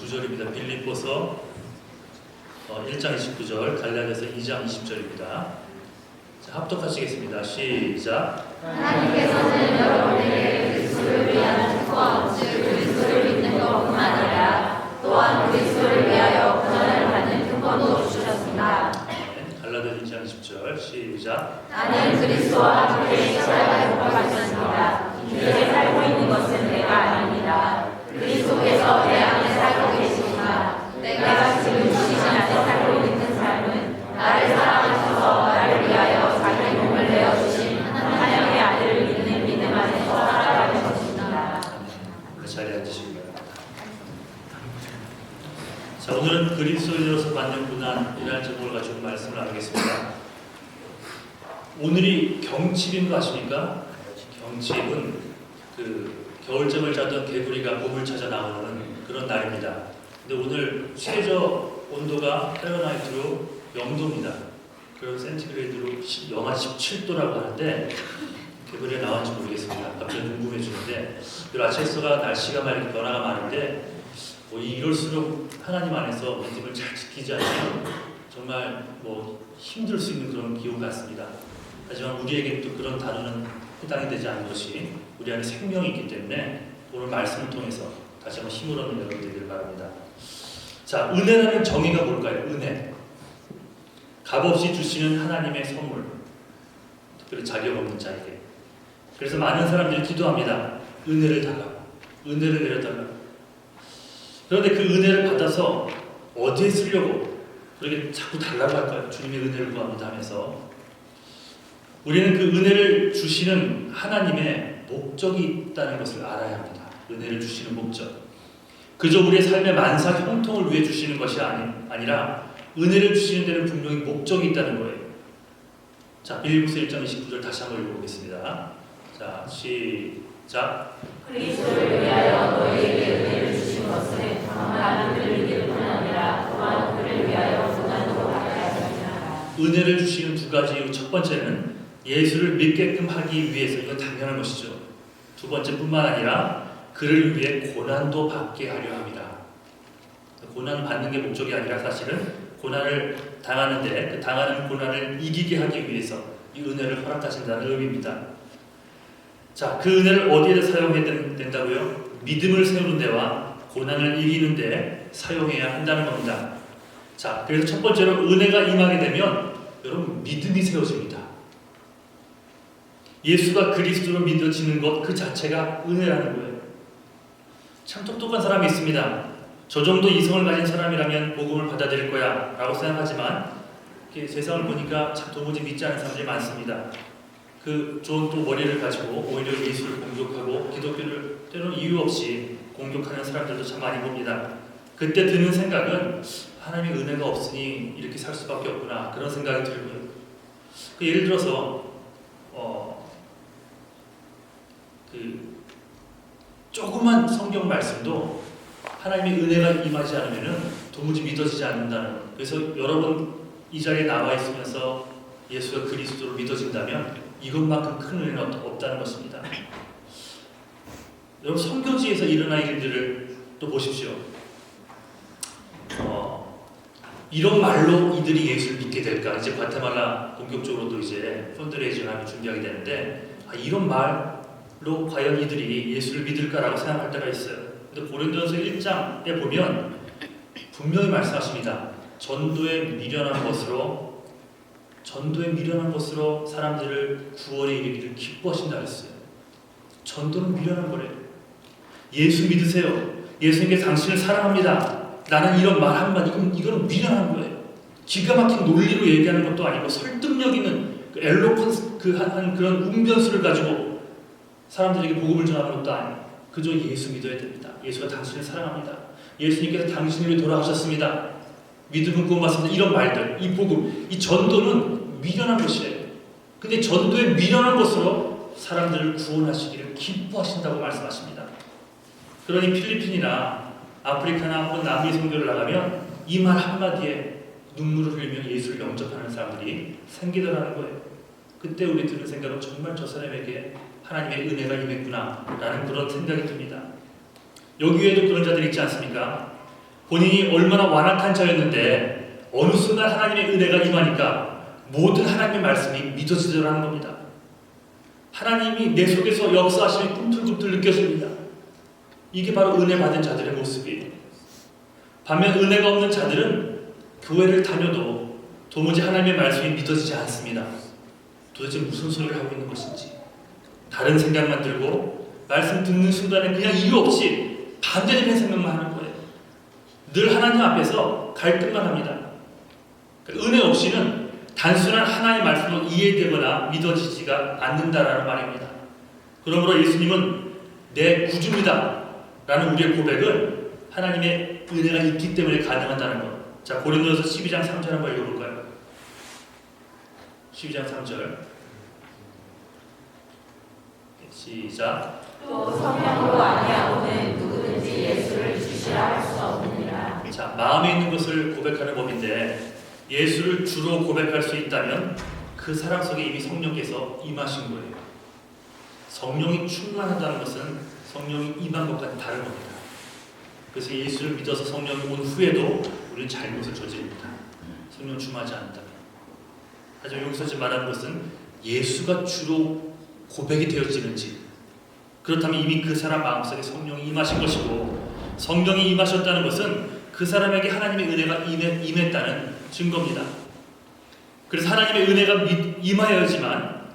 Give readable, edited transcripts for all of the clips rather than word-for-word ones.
구절입니다. 빌립보서 1장 29절, 갈라디아서 2장 20절입니다. 자, 합독하시겠습니다. 시작. 하나님께서는 여러분에게 그리스도를 위한 특권, 즉 그리스도를 믿는 것뿐만 아니라 또한 그리스도를 위하여 고난을 받는 특권도 주셨습니다. 갈라디아서 2장 20절, 시작. 나는 그리스도와 함께 십자가에 못 박혔습니다. 이제 살고 있는 것은 내가 아닙니다. 그리스도께서 내 안에 살고 계시구나. 내가 지금 주신 안에 살고 있는 삶은 나를 사랑하셔서 나를 위하여 자기 몸을 내어주신 하나님의 아들을 믿는 믿음 안에서 살아가는 것입니다. 그 자리에 앉으시기 바랍니다. 자, 오늘은 그리스도인으로서 받는 고난이라는 제목을 가지고 말씀을 나누겠습니다. 오늘이 경칩인 거 아십니까? 경칩은 그 겨울잠을 자던 개구리가 봄을 찾아 나오는 그런 날입니다. 근데 오늘 최저 온도가 파레나이트로 0도입니다. 그리고 센티그레이드로 영하 17도라고 하는데 개구리가 나왔는지 모르겠습니다. 갑자기 궁금해지는데 아체스가 날씨가 맑은 변화가 많은데 이럴수록 하나님 안에서 믿음을 잘 지키지 않으면 정말 힘들 수 있는 그런 기온 같습니다. 하지만 우리에게 또 그런 단어는 해당이 되지 않는 것이 우리 안에 생명이 있기 때문에 오늘 말씀을 통해서 다시 한번 힘을 얻는 여러분 되기를 바랍니다. 자, 은혜라는 정의가 뭘까요? 은혜. 값없이 주시는 하나님의 선물. 특별히 자격 없는 자에게. 그래서 많은 사람들이 기도합니다. 은혜를 달라고. 은혜를 내려달라고. 그런데 그 은혜를 받아서 어디에 쓰려고 그렇게 자꾸 달라고 할까요? 주님의 은혜를 구합니다 하면서 우리는 그 은혜를 주시는 하나님의 목적이 있다는 것을 알아야 합니다. 은혜를 주시는 목적. 그저 우리의 삶의 만사 형통을 위해 주시는 것이 아니라 은혜를 주시는 데는 분명히 목적이 있다는 거예요. 자, 빌립보서 1장 29절 다시 한번 읽어보겠습니다. 자, 시작. 그리스도를 위하여 너희에게 은혜를 주신 것은 다만 그를 믿을 뿐 아니라 또한 그를 위하여 고난도 받게 하시니라. 은혜를 주시는 두 가지 이유. 첫 번째는 예수를 믿게끔 하기 위해서, 이건 당연한 것이죠. 두 번째뿐만 아니라 그를 위해 고난도 받게 하려 합니다. 고난을 받는 게 목적이 아니라 사실은 고난을 당하는데 그 당하는 고난을 이기게 하기 위해서 이 은혜를 허락하신다는 의미입니다. 자, 그 은혜를 어디에 사용해야 된다고요? 믿음을 세우는 데와 고난을 이기는 데 사용해야 한다는 겁니다. 자, 그래서 첫 번째로 은혜가 임하게 되면 여러분 믿음이 세워집니다. 예수가 그리스도로 믿어지는 것 그 자체가 은혜라는 거예요. 참 똑똑한 사람이 있습니다. 저 정도 이성을 가진 사람이라면 복음을 받아들일 거야 라고 생각하지만 세상을 보니까 참 도무지 믿지 않는 사람들이 많습니다. 좋은 또 머리를 가지고 오히려 예수를 공격하고 기독교를 때로는 이유 없이 공격하는 사람들도 참 많이 봅니다. 그때 드는 생각은 하나님의 은혜가 없으니 이렇게 살 수밖에 없구나 그런 생각이 들고요. 예를 들어서 조그만 성경 말씀도 하나님의 은혜가 임하지 않으면 도무지 믿어지지 않는다는 거예요. 그래서 여러분 이 자리에 나와 있으면서 예수가 그리스도로 믿어진다면 이것만큼 큰 은혜는 없다는 것입니다. 여러분 선교지에서 일어난 일들을 또 보십시오. 이런 말로 이들이 예수를 믿게 될까? 이제 과테말라 본격적으로도 이제 펀드레이징을 준비하게 되는데 이런 말로 과연 이들이 예수를 믿을까라고 생각할 때가 있어요. 근데 고린도전서 1장에 보면 분명히 말씀하십니다. 전도에 미련한 것으로 사람들을 구원에 이르기를 기뻐하신다 했어요. 전도는 미련한 거래요. 예수 믿으세요. 예수님께 당신을 사랑합니다. 나는 이런 말 한마디, 이거는 미련한 거예요. 기가 막힌 논리로 얘기하는 것도 아니고 설득력 있는 엘로컨스 그런 웅변수를 가지고 사람들에게 복음을 전하는 것도 아니에요. 그저 예수 믿어야 됩니다. 예수가 당신을 사랑합니다. 예수님께서 당신을 위해 돌아가셨습니다. 믿음은 구원받습니다. 이런 말들, 이 복음, 이 전도는 미련한 것이에요. 근데 전도에 미련한 것으로 사람들을 구원하시기를 기뻐하신다고 말씀하십니다. 그러니 필리핀이나 아프리카나 혹은 남미 선교를 나가면 이 말 한마디에 눈물을 흘리며 예수를 영접하는 사람들이 생기더라는 거예요. 그때 우리 드는 생각은 정말 저 사람에게 하나님의 은혜가 임했구나 라는 그런 생각이 듭니다. 여기 외에도 그런 자들이 있지 않습니까? 본인이 얼마나 완악한 자였는데 어느 순간 하나님의 은혜가 임하니까 모든 하나님의 말씀이 믿어지더라는 겁니다. 하나님이 내 속에서 역사하심이 꿈틀꿈틀 느껴집니다. 이게 바로 은혜 받은 자들의 모습이에요. 반면 은혜가 없는 자들은 교회를 다녀도 도무지 하나님의 말씀이 믿어지지 않습니다. 도대체 무슨 소리를 하고 있는 것인지 다른 생각만 들고 말씀 듣는 순간에 그냥 이유 없이 반대되는 생각만 하는 거예요. 늘 하나님 앞에서 갈등만 합니다. 은혜 없이는 단순한 하나의 말씀으로 이해되거나 믿어지지가 않는다라는 말입니다. 그러므로 예수님은 내 구주입니다 라는 우리의 고백은 하나님의 은혜가 있기 때문에 가능하다는 것. 자, 고린도서 12장 3절 한번 읽어볼까요? 12장 3절 시작. 또 성령으로 아니하고는 누구든지 예수를 주시라 할 수 없느니라. 자, 마음에 있는 것을 고백하는 법인데 예수를 주로 고백할 수 있다면 그 사람 속에 이미 성령께서 임하신 거예요. 성령이 충만하다는 것은 성령이 임한 것과는 다른 겁니다. 그래서 예수를 믿어서 성령이 온 후에도 우리는 잘못을 저지릅니다. 성령 충만하지 않는다면. 하지만 여기서 지금 말하는 것은 예수가 주로 고백이 되어지는지, 그렇다면 이미 그 사람 마음속에 성령이 임하신 것이고, 성령이 임하셨다는 것은 그 사람에게 하나님의 은혜가 임했다는 증거입니다. 그래서 하나님의 은혜가 임하여야지만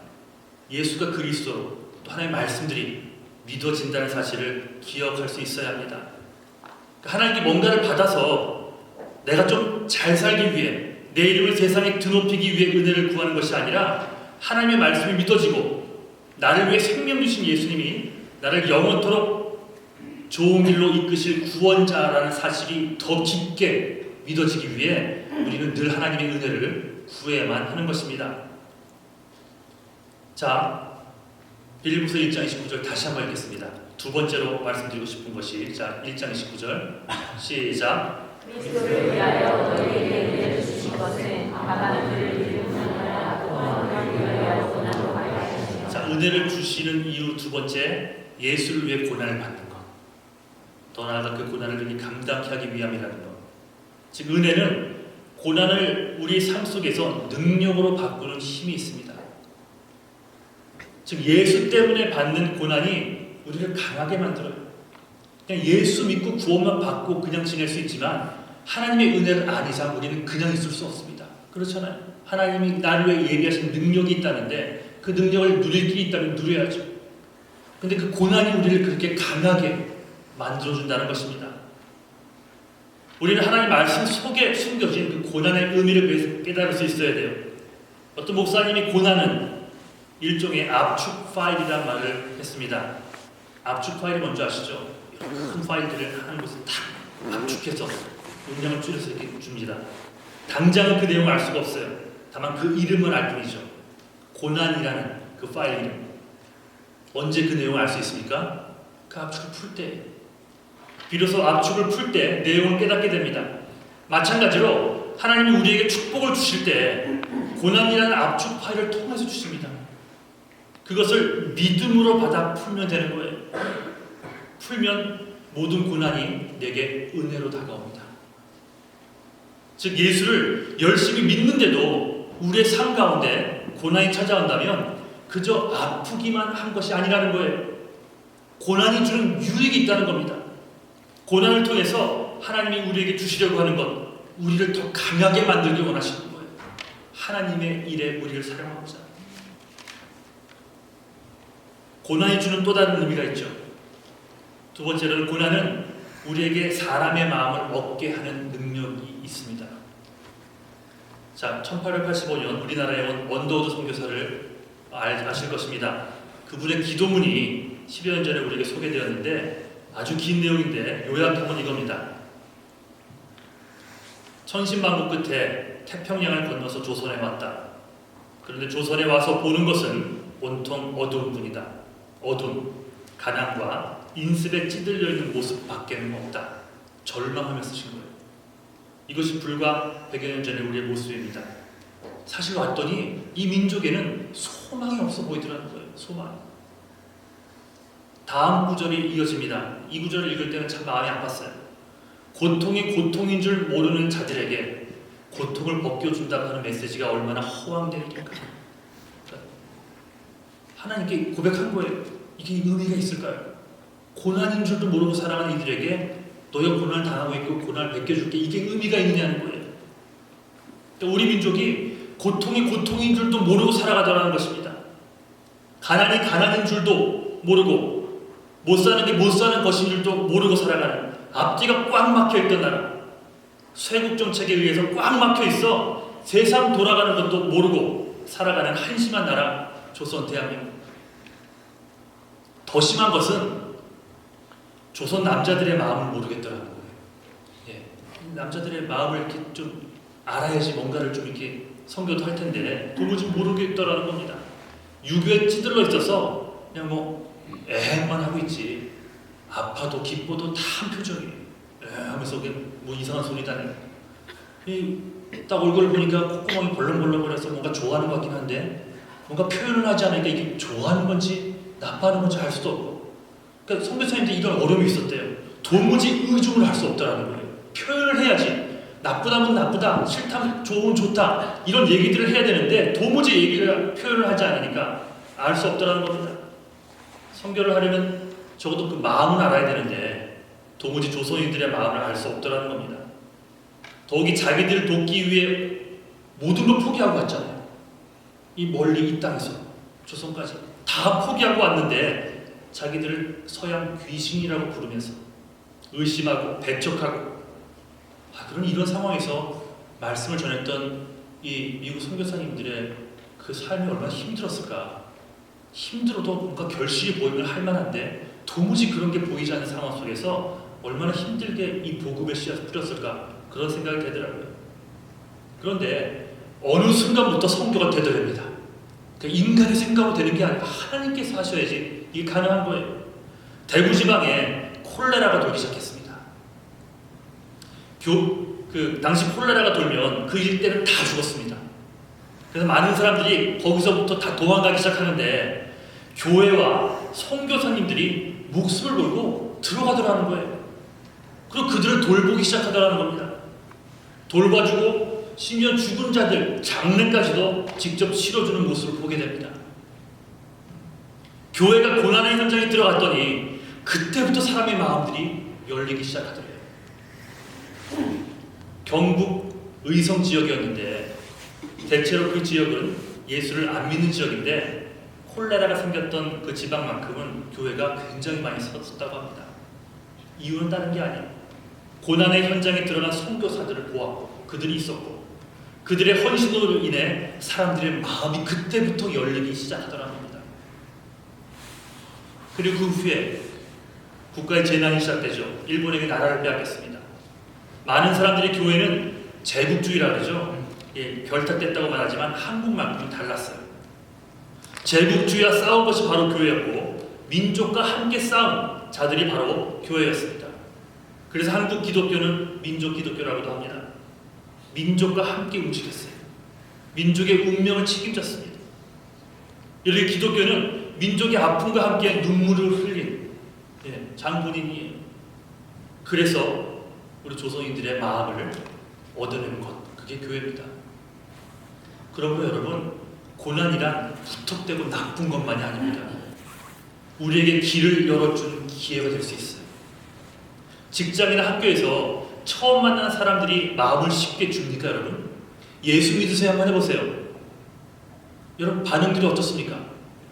예수가 그리스도로 또 하나님의 말씀들이 믿어진다는 사실을 기억할 수 있어야 합니다. 하나님께 뭔가를 받아서 내가 좀 잘 살기 위해, 내 이름을 세상에 드높이기 위해 은혜를 구하는 것이 아니라 하나님의 말씀이 믿어지고 나를 위해 생명 주신 예수님이 나를 영원토록 좋은 길로 이끄실 구원자라는 사실이 더 깊게 믿어지기 위해 우리는 늘 하나님의 은혜를 구해야만 하는 것입니다. 자, 빌립보서 1장 29절 다시 한번 읽겠습니다. 두 번째로 말씀드리고 싶은 것이, 자, 1장 29절 시작. 그리스도를 위하여 너희에게 은혜를 주신 것은 다만 그를 이루느라 또한 위하여 고난을 받게 하시니라. 자, 은혜를 주시는 이유 두 번째, 예수를 위해 고난을 받는 것. 더 나아가 그 고난을 능히 감당케 하기 위함이라는 것. 즉, 은혜는 고난을 우리 삶 속에서 능력으로 바꾸는 힘이 있습니다. 즉, 예수 때문에 받는 고난이 우리를 강하게 만들어요. 그냥 예수 믿고 구원만 받고 그냥 지낼 수 있지만 하나님의 은혜를 안 이상 우리는 그냥 있을 수 없습니다. 그렇잖아요. 하나님이 나를 위해 예비하신 능력이 있다는데 그 능력을 누릴 길이 있다면 누려야죠. 근데 그 고난이 우리를 그렇게 강하게 만들어준다는 것입니다. 우리는 하나님 말씀 속에 숨겨진 그 고난의 의미를 깨달을 수 있어야 돼요. 어떤 목사님이 고난은 일종의 압축 파일이라는 말을 했습니다. 압축 파일이 뭔지 아시죠? 큰 파일들을 한 곳에 탁 압축해서 용량을 줄여서 이렇게 줍니다. 당장은 그 내용을 알 수가 없어요. 다만 그 이름을 알 뿐이죠. 고난이라는 그 파일 이름. 언제 그 내용을 알 수 있습니까? 그 압축을 풀 때. 비로소 압축을 풀 때 내용을 깨닫게 됩니다. 마찬가지로 하나님이 우리에게 축복을 주실 때 고난이라는 압축 파일을 통해서 주십니다. 그것을 믿음으로 받아 풀면 되는 거예요. 풀면 모든 고난이 내게 은혜로 다가옵니다. 즉, 예수를 열심히 믿는데도 우리의 삶 가운데 고난이 찾아온다면 그저 아프기만 한 것이 아니라는 거예요. 고난이 주는 유익이 있다는 겁니다. 고난을 통해서 하나님이 우리에게 주시려고 하는 것, 우리를 더 강하게 만들기 원하시는 거예요. 하나님의 일에 우리를 사용하고자. 고난이 주는 또 다른 의미가 있죠. 두 번째로는 고난은 우리에게 사람의 마음을 얻게 하는 능력이 있습니다. 자, 1885년 우리나라에 온 원더우드 선교사를 아실 것입니다. 그분의 기도문이 10여 년 전에 우리에게 소개되었는데 아주 긴 내용인데 요약하면 이겁니다. 천신만고 끝에 태평양을 건너서 조선에 왔다. 그런데 조선에 와서 보는 것은 온통 어두운 뿐이다. 어둠, 가난과 인습에 찌들려 있는 모습밖에는 없다. 절망하며 쓰신 거예요. 이것이 불과 100여 년 전의 우리의 모습입니다. 사실 왔더니 이 민족에는 소망이 없어 보이더라는 거예요. 소망. 다음 구절이 이어집니다. 이 구절을 읽을 때는 참 마음이 아팠어요. 고통이 고통인 줄 모르는 자들에게 고통을 벗겨준다고 하는 메시지가 얼마나 허황된 일일까. 하나님께 고백한 거예요. 이게 의미가 있을까요? 고난인 줄도 모르고 살아가는 이들에게 너희가 고난을 당하고 있고 고난을 벗겨줄게, 이게 의미가 있느냐는 거예요. 우리 민족이 고통이 고통인 줄도 모르고 살아가더라는 것입니다. 가난이 가난인 줄도 모르고 못 사는 게 못 사는 것인 줄도 모르고 살아가는, 앞뒤가 꽉 막혀있던 나라, 쇄국 정책에 의해서 꽉 막혀있어 세상 돌아가는 것도 모르고 살아가는 한심한 나라 조선 대한민국. 더 심한 것은 조선 남자들의 마음을 모르겠더라는 거예요. 예. 남자들의 마음을 이렇게 좀 알아야지 뭔가를 좀 이렇게 선교도 할 텐데 도무지 모르겠더라는 겁니다. 유교에 찌들러 있어서 그냥 뭐 애만 하고 있지, 아파도 기뻐도 다 한 표정이에요. 하면서 뭐 이상한 소리 다니고, 딱 얼굴을 보니까 콧구멍이 벌렁벌렁거려서 뭔가 좋아하는 것 같긴 한데 뭔가 표현을 하지 않으니까 이게 좋아하는 건지 나빠하는 건지 알 수도 없고, 그러니까 선교사님들 이런 어려움이 있었대요. 도무지 의중을 할 수 없다라는 거예요. 표현을 해야지, 나쁘다면 나쁘다, 싫다면 좋다, 이런 얘기들을 해야 되는데 도무지 표현을 하지 않으니까 알 수 없다라는 겁니다. 선교를 하려면 적어도 그 마음을 알아야 되는데 도무지 조선인들의 마음을 알 수 없다라는 겁니다. 더욱이 자기들을 돕기 위해 모든 걸 포기하고 왔잖아요. 이 멀리 이 땅에서 조선까지 다 포기하고 왔는데 자기들을 서양 귀신이라고 부르면서 의심하고 배척하고, 그런 이런 상황에서 말씀을 전했던 이 미국 선교사님들의 그 삶이 얼마나 힘들었을까. 힘들어도 뭔가 결실이 보이면 할 만한데 도무지 그런 게 보이지 않는 상황 속에서 얼마나 힘들게 이 복음의 씨앗을 뿌렸을까, 그런 생각이 되더라고요. 그런데 어느 순간부터 선교가 되더랍니다. 그러니까 인간의 생각으로 되는 게 아니라 하나님께서 하셔야지 이게 가능한 거예요. 대구 지방에 콜레라가 돌기 시작했습니다. 당시 콜레라가 돌면 그 일대는 다 죽었습니다. 그래서 많은 사람들이 거기서부터 다 도망가기 시작하는데 교회와 선교사님들이 목숨을 걸고 들어가더라는 거예요. 그리고 그들을 돌보기 시작하더라는 겁니다. 돌봐주고 심지어 죽은 자들 장례까지도 직접 치러주는 모습을 보게 됩니다. 교회가 고난의 현장에 들어갔더니 그때부터 사람의 마음들이 열리기 시작하더래요. 경북 의성 지역이었는데 대체로 그 지역은 예수를 안 믿는 지역인데 콜레라가 생겼던 그 지방만큼은 교회가 굉장히 많이 섰다고 합니다. 이유는 다른 게 아니에요. 고난의 현장에 들어간 선교사들을 보았고 그들이 있었고 그들의 헌신으로 인해 사람들의 마음이 그때부터 열리기 시작하더라는 겁니다. 그리고 그 후에 국가의 재난이 시작되죠. 일본에게 나라를 빼앗겼습니다. 많은 사람들이 교회는 제국주의라 그러죠. 결탁됐다고 말하지만 한국만큼은 달랐어요. 제국주의와 싸운 것이 바로 교회였고 민족과 함께 싸운 자들이 바로 교회였습니다. 그래서 한국 기독교는 민족 기독교라고도 합니다. 민족과 함께 움직였어요. 민족의 운명을 책임졌습니다. 이렇게 기독교는 민족의 아픔과 함께 눈물을 흘린 장본인이에요. 그래서 우리 조선인들의 마음을 얻어내는 것, 그게 교회입니다. 그러므로 여러분, 고난이란 무턱대고 나쁜 것만이 아닙니다. 우리에게 길을 열어준 기회가 될 수 있어요. 직장이나 학교에서 처음 만나는 사람들이 마음을 쉽게 줍니까 여러분? 예수 믿으세요 한번 해보세요. 여러분 반응들이 어떻습니까?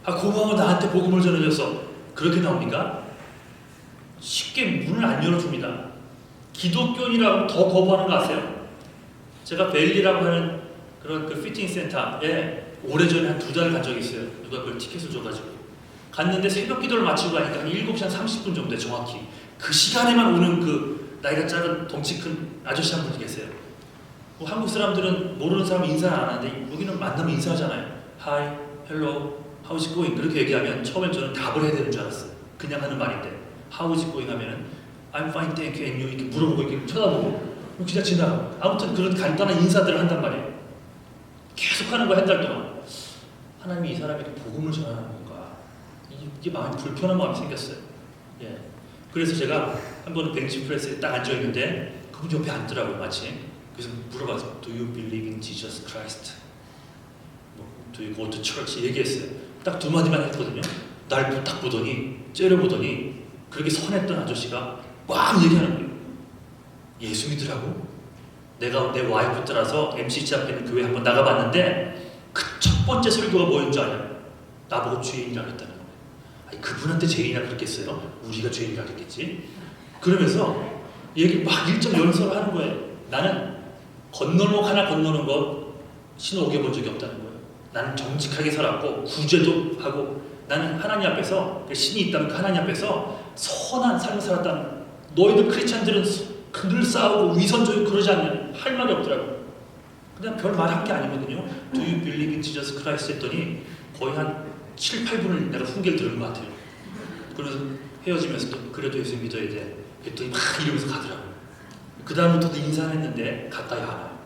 고마워 나한테 복음을 전해줘서, 그렇게 나옵니까? 쉽게 문을 안 열어줍니다. 기독교인이라고 더 거부하는 거 아세요? 제가 벨리라고 하는 그런 그 피팅 센터에 오래전에 한 2달 간 적이 있어요. 누가 그걸 티켓을 줘가지고 갔는데 새벽 기도를 마치고 가니까 한 7시 한 30분 정도에 정확히 그 시간에만 오는 그 나이가 작은 덩치 큰 아저씨 한 분이 계세요. 뭐 한국 사람들은 모르는 사람 인사를 안 하는데 여기는 만나면 인사하잖아요. Hi, hello, how is it going? 그렇게 얘기하면 처음엔 저는 답을 해야 되는 줄 알았어요. 그냥 하는 말인데 How is it going 하면은 I'm fine, thank you, and you 이렇게 물어보고 이렇게 쳐다보고 그냥 지나가. 아무튼 그런 간단한 인사들을 한단 말이에요. 계속 하는 거 한 달 동안. 하나님이 이 사람에게 복음을 전하는 건가? 이게 마음이 불편한 마음이 생겼어요. 그래서 제가 한 번은 벤치프레스에 딱 앉아있는데 그분 옆에 앉더라고요, 마침. 그래서 물어봤어요. Do you believe in Jesus Christ? Do you go to church? 얘기했어요. 딱 두 마디만 했거든요. 날 딱 보더니, 째려보더니 그렇게 선했던 아저씨가 막 얘기하는 거예요. 예수 믿으라고? 내가 내 와이프 따라서 MCC 앞에 있는 교회 한번 나가봤는데 그 첫 번째 설교가 뭐였는 줄 아냐? 나보고 죄인이라 그랬다는 거예요. 아니, 그분한테 죄인이라 그랬겠어요? 우리가 죄인이라 그랬겠지? 그러면서 얘기 막 일정 연설을 하는 거예요. 나는 건널목 하나 건너는 것 신호 오겨본 적이 없다는 거예요. 나는 정직하게 살았고 구제도 하고 나는 하나님 앞에서 신이 있다면 그 하나님 앞에서 선한 삶을 살았다는 너희들 크리스찬들은 늘 싸우고 위선적이고 그러지 않냐 할 말이 없더라고요. 그냥 별 말 한 게 아니거든요. Do you believe in Jesus Christ? 했더니 거의 한 7, 8분을 내가 훈계를 들은 것 같아요. 그래서 헤어지면서도 그래도 예수 믿어야 돼 했더니 막 이러면서 가더라고요. 그 다음부터도 인사를 했는데 가까이 안 와요.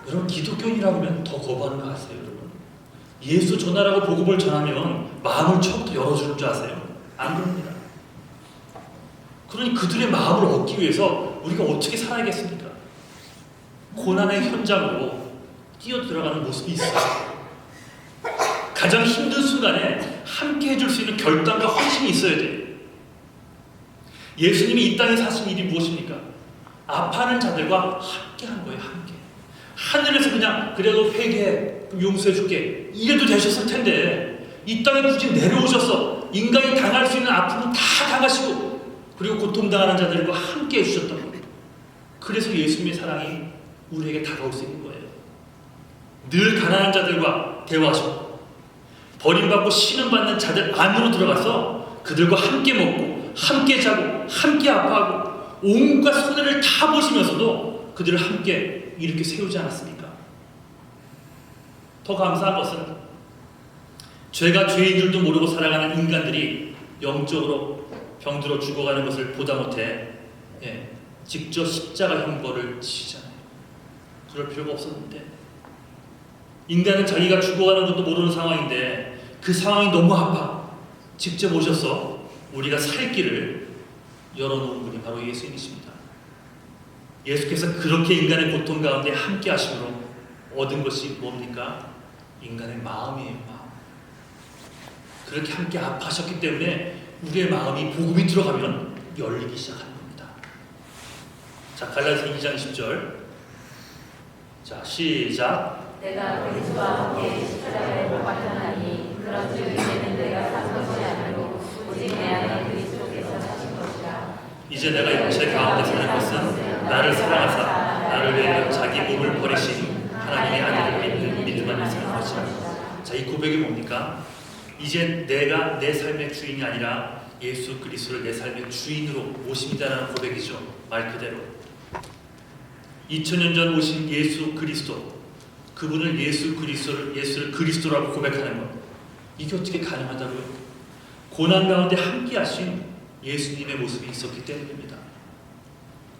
여러분 기독교인이라고 하면 더 거부하는 거 아세요, 여러분? 예수 전하라고 복음을 전하면 마음을 처음부터 열어주는 줄 아세요? 안 그럽니다. 그러니 그들의 마음을 얻기 위해서 우리가 어떻게 살아야겠습니까? 고난의 현장으로 뛰어들어가는 모습이 있어요. 가장 힘든 순간에 함께 해줄 수 있는 결단과 헌신이 있어야 돼요. 예수님이 이 땅에 사신 일이 무엇입니까? 아파하는 자들과 함께 한 거예요. 함께. 하늘에서 그냥 그래도 회개해, 용서해줄게 이래도 되셨을 텐데 이 땅에 굳이 내려오셔서 인간이 당할 수 있는 아픔은 다 당하시고 그리고 고통당하는 자들과 함께 해주셨던 거예요. 그래서 예수님의 사랑이 우리에게 다가올 수 있는 거예요. 늘 가난한 자들과 대화하시고 버림받고 신음받는 자들 안으로 들어가서 그들과 함께 먹고 함께 자고 함께 아파하고 온갖 손해를 다 보시면서도 그들을 함께 이렇게 세우지 않았습니까? 더 감사한 것은 죄가 죄인 줄도 모르고 살아가는 인간들이 영적으로 병들어 죽어가는 것을 보다 못해 직접 십자가 형벌을 지시잖아요. 그럴 필요가 없었는데 인간은 자기가 죽어가는 것도 모르는 상황인데 그 상황이 너무 아파 직접 오셔서 우리가 살 길을 열어놓은 분이 바로 예수님이십니다. 예수께서 그렇게 인간의 고통 가운데 함께 하심으로 얻은 것이 뭡니까? 인간의 마음이에요. 마음. 그렇게 함께 아파하셨기 때문에 우리의 마음이 복음이 들어가면 열리기 시작하는 겁니다. 자, 갈라디아서 2장 10절. 자, 시작. 내가 그리스도와 함께 십자가에 못 박혔나니 그런즉 이제는 내가 산 것이 아니고 오직 내 안에 그리스도께서 사신 것이라. 이제 내가 제 가운데 사는 것은 나를 사랑하사 나를 위해 자기 몸을 버리신 하나님의 아들을 믿는 믿음 안에 사는 것이라. 자, 이 고백이 뭡니까? 이제 내가 내 삶의 주인이 아니라 예수 그리스도를 내 삶의 주인으로 모십니다라는 고백이죠. 말 그대로 2000년 전 오신 예수 그리스도, 그분을 예수를 그리스도라고 고백하는 것, 이게 어떻게 가능하다고요? 고난 가운데 함께 하신 예수님의 모습이 있었기 때문입니다.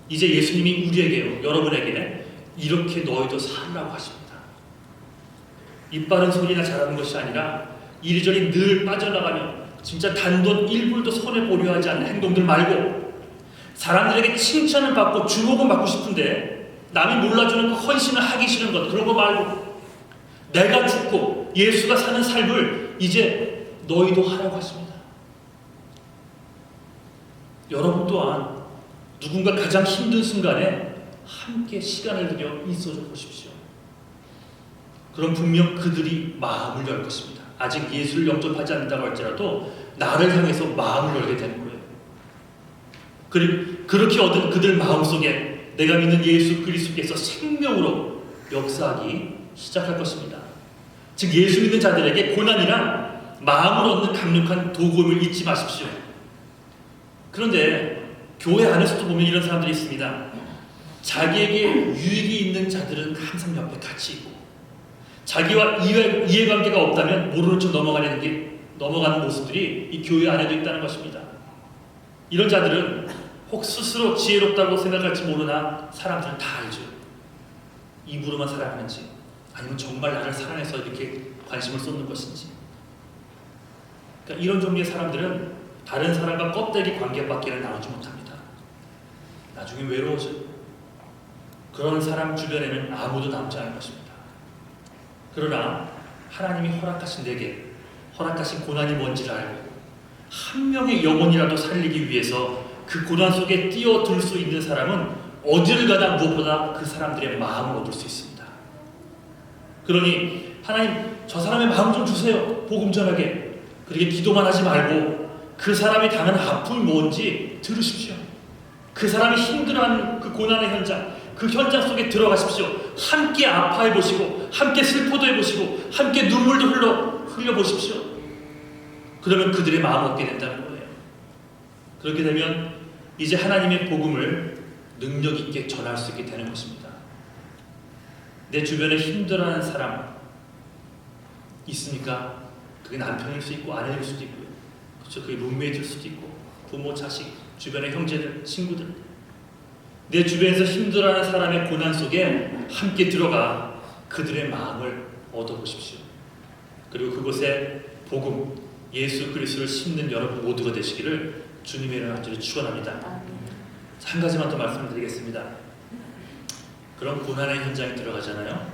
이제 예수님이 우리에게요, 여러분에게 이렇게 너희도 살라고 하십니다. 입 바른 소리나 잘하는 것이 아니라 이리저리 늘 빠져나가며 진짜 단돈 1불도 손해보려 하지 않는 행동들 말고, 사람들에게 칭찬을 받고 주목을 받고 싶은데 남이 몰라주는 그 헌신을 하기 싫은 것, 그런 거 말고 내가 죽고 예수가 사는 삶을 이제 너희도 하라고 하십니다. 여러분 또한 누군가 가장 힘든 순간에 함께 시간을 들여 있어줘 보십시오. 그럼 분명 그들이 마음을 열 것입니다. 아직 예수를 영접하지 않는다고 할지라도 나를 향해서 마음을 열게 되는 거예요. 그리고 그렇게 얻은 그들 마음속에 내가 믿는 예수 그리스도께서 생명으로 역사하기 시작할 것입니다. 즉 예수 믿는 자들에게 고난이란 마음을 얻는 강력한 도구임을 잊지 마십시오. 그런데 교회 안에서도 보면 이런 사람들이 있습니다. 자기에게 유익이 있는 자들은 항상 옆에 같이 있고 자기와 이해관계가 없다면 모르는 척 넘어가는 모습들이 이 교회 안에도 있다는 것입니다. 이런 자들은 혹 스스로 지혜롭다고 생각할지 모르나 사람들은 다 알죠. 입으로만 사랑하는지 아니면 정말 나를 사랑해서 이렇게 관심을 쏟는 것인지. 그러니까 이런 종류의 사람들은 다른 사람과 껍데기 관계밖에는 나누지 못합니다. 나중에 외로워져. 그런 사람 주변에는 아무도 남지 않을 것입니다. 그러나 하나님이 허락하신 내게 허락하신 고난이 뭔지를 알고 한 명의 영혼이라도 살리기 위해서 그 고난 속에 뛰어들 수 있는 사람은 어디를 가나 무엇보다 그 사람들의 마음을 얻을 수 있습니다. 그러니 하나님, 저 사람의 마음 좀 주세요. 복음 전하게. 그렇게 기도만 하지 말고 그 사람이 당한 아픔이 뭔지 들으십시오. 그 사람이 힘들어하는 그 고난의 현장, 그 현장 속에 들어가십시오. 함께 아파해 보시고, 함께 슬퍼도 해보시고, 함께 눈물도 흘려보십시오. 그러면 그들의 마음을 얻게 된다는 거예요. 그렇게 되면 이제 하나님의 복음을 능력 있게 전할 수 있게 되는 것입니다. 내 주변에 힘들어하는 사람 있습니까? 그게 남편일 수 있고 아내일 수도 있고요. 그렇죠? 그게 룸메이트일 수도 있고 부모, 자식, 주변의 형제들, 친구들. 내 주변에서 힘들어하는 사람의 고난 속에 함께 들어가 그들의 마음을 얻어보십시오. 그리고 그곳에 복음, 예수 그리스도를 심는 여러분 모두가 되시기를 주님의 이름으로 간절히 축원합니다. 한 가지만 더 말씀드리겠습니다. 그런 고난의 현장에 들어가잖아요.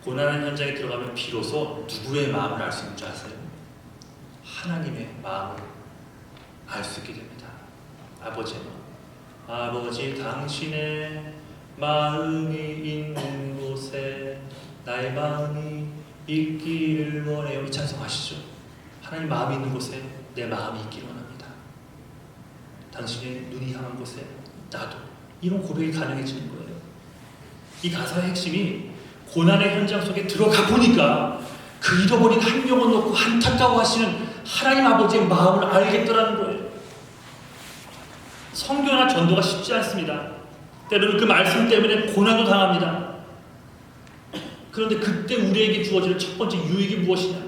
고난의 현장에 들어가면 비로소 누구의 마음을 알 수 있는 줄 아세요? 하나님의 마음을 알 수 있게 됩니다. 아버지의 마음. 아버지, 당신의 마음이 있는 곳에 나의 마음이 있기를 원해요. 이 찬송 아시죠? 하나님 마음이 있는 곳에 내 마음이 있기를 원합니다. 당신의 눈이 향한 곳에 나도. 이런 고백이 가능해지는 거예요. 이 가사의 핵심이 고난의 현장 속에 들어가 보니까 그 잃어버린 한 영혼 놓고 안타까워하시는 하나님 아버지의 마음을 알겠더라는 거예요. 선교나 전도가 쉽지 않습니다. 때로는 그 말씀 때문에 고난도 당합니다. 그런데 그때 우리에게 주어지는 첫 번째 유익이 무엇이냐?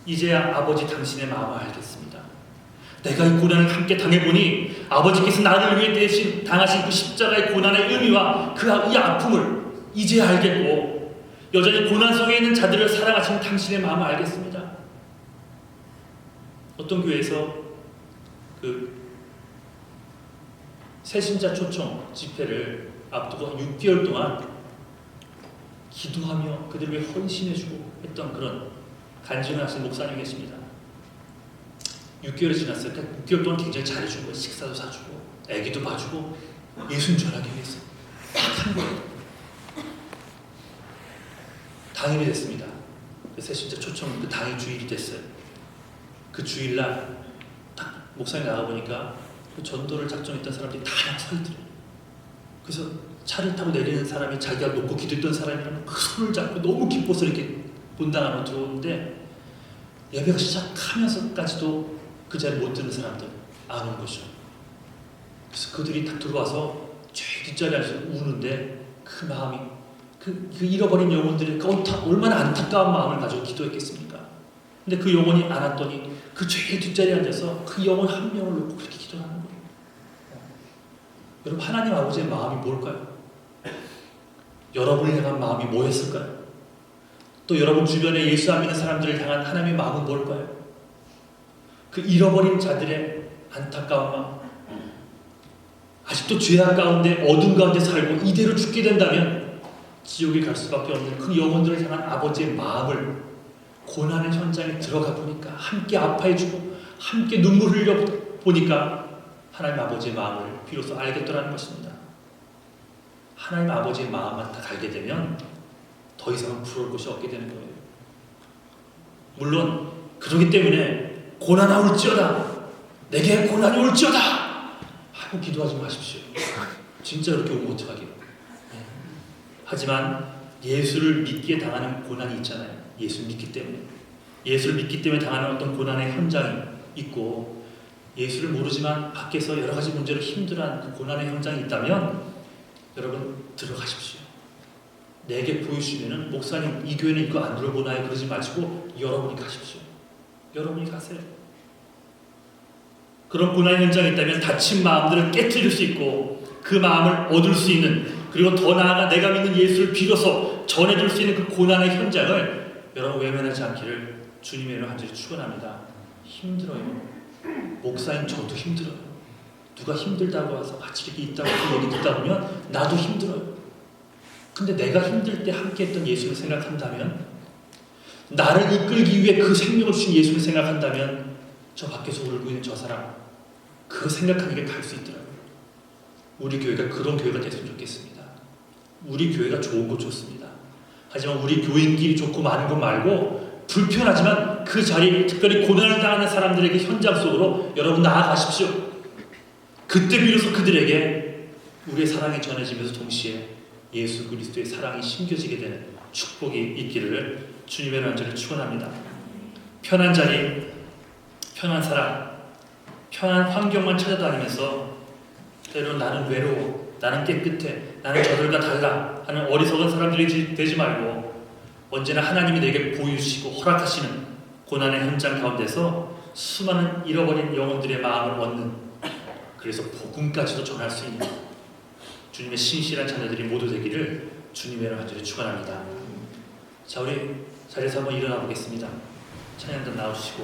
이제야 아버지 당신의 마음을 알겠습니다. 내가 이 고난을 함께 당해보니 아버지께서 나를 위해 당하신 그 십자가의 고난의 의미와 이 아픔을 이제야 알겠고 여전히 고난 속에 있는 자들을 사랑하시는 당신의 마음을 알겠습니다. 어떤 교회에서 그 새신자 초청 집회를 앞두고 한 6개월 동안 기도하며 그들을 위해 헌신해주고 했던 그런 간증을 하신 목사님이 계십니다. 6개월이 지났어요. 그러니까 6개월 동안 굉장히 잘해준 거예요. 식사도 사주고 애기도 봐주고 예수님 전하기 위해서 딱 한 거예요. 당일이 됐습니다. 새신자 초청 그 당일 주일이 됐어요. 그 주일날 딱 목사님 나가보니까 그 전도를 작정했던 사람들이 다 서 있더래요. 그래서 차를 타고 내리는 사람이 자기가 놓고 기도했던 사람이라면 그 손을 잡고 너무 기뻐서 이렇게 본당 안으로 들어오는데 예배가 시작하면서까지도 그 자리에 못 드는 사람들 안 온 거죠. 그래서 그들이 딱 들어와서 제일 뒷자리에 앉아서 우는데 그 마음이 그 잃어버린 영혼들이 얼마나 안타까운 마음을 가지고 기도했겠습니까? 근데 그 영혼이 안 왔더니 그 제일 뒷자리에 앉아서 그 영혼 한 명을 놓고 그렇게 기도하는 거예요. 여러분, 하나님 아버지의 마음이 뭘까요? 여러분을 향한 마음이 뭐였을까요? 또 여러분 주변에 예수 안 믿는 사람들을 향한 하나님의 마음은 뭘까요? 그 잃어버린 자들의 안타까운 마음, 아직도 죄악 가운데 어둠 가운데 살고 이대로 죽게 된다면 지옥에 갈 수밖에 없는 그 영혼들을 향한 아버지의 마음을 고난의 현장에 들어가 보니까 함께 아파해주고 함께 눈물 흘려 보니까 하나님 아버지의 마음을 비로소 알겠더라는 것입니다. 하나님 아버지의 마음만 딱 알게 되면 더 이상은 부러울 것이 없게 되는 거예요. 물론 그러기 때문에 고난아 올지어다, 내게 고난이 올지어다 하고 기도하지 마십시오. 진짜 그렇게 오면 어떡하게요? 하지만 예수를 믿기에 당하는 고난이 있잖아요. 예수를 믿기 때문에 당하는 어떤 고난의 현장이 있고, 예수를 모르지만 밖에서 여러 가지 문제로 힘들어하는 그 고난의 현장이 있다면 여러분 들어가십시오. 내게 보이시면은 목사님 이 교회는 이거 안 들어보나요? 그러지 마시고 여러분이 가십시오. 여러분이 가세요. 그런 고난의 현장이 있다면 다친 마음들을 깨트릴 수 있고 그 마음을 얻을 수 있는, 그리고 더 나아가 내가 믿는 예수를 빌어서 전해줄 수 있는 그 고난의 현장을 여러분 외면하지 않기를 주님의 이름으로 간절히 축원합니다. 힘들어요. 목사인 저도 힘들어요. 누가 힘들다고 와서 같이 이렇게 있다고 얘기 듣다 보면 나도 힘들어요. 근데 내가 힘들 때 함께 했던 예수를 생각한다면, 나를 이끌기 위해 그 생명을 주신 예수를 생각한다면, 저 밖에서 울고 있는 저 사람, 그거 생각하니까 갈 수 있더라고요. 우리 교회가 그런 교회가 됐으면 좋겠습니다. 우리 교회가 좋은 거 좋습니다. 하지만 우리 교인끼리 좋고 많은 것 말고, 불편하지만 그 자리, 특별히 고난을 당하는 사람들에게 현장 속으로 여러분 나아가십시오. 그때 비로소 그들에게 우리의 사랑이 전해지면서 동시에 예수 그리스도의 사랑이 심겨지게 되는 축복이 있기를 주님의 난절을 축원합니다. 편한 자리, 편한 사람, 편한 환경만 찾아다니면서 때로는 나는 외로워, 나는 깨끗해, 나는 저들과 달라 하는 어리석은 사람들이 되지 말고, 언제나 하나님이 내게 보여주시고 허락하시는 고난의 현장 가운데서 수많은 잃어버린 영혼들의 마음을 얻는, 그래서 복음까지도 전할 수 있는 주님의 신실한 자녀들이 모두 되기를 주님의 간절히 축원합니다. 자, 우리 자리에서 한번 일어나 보겠습니다. 찬양단 나오시고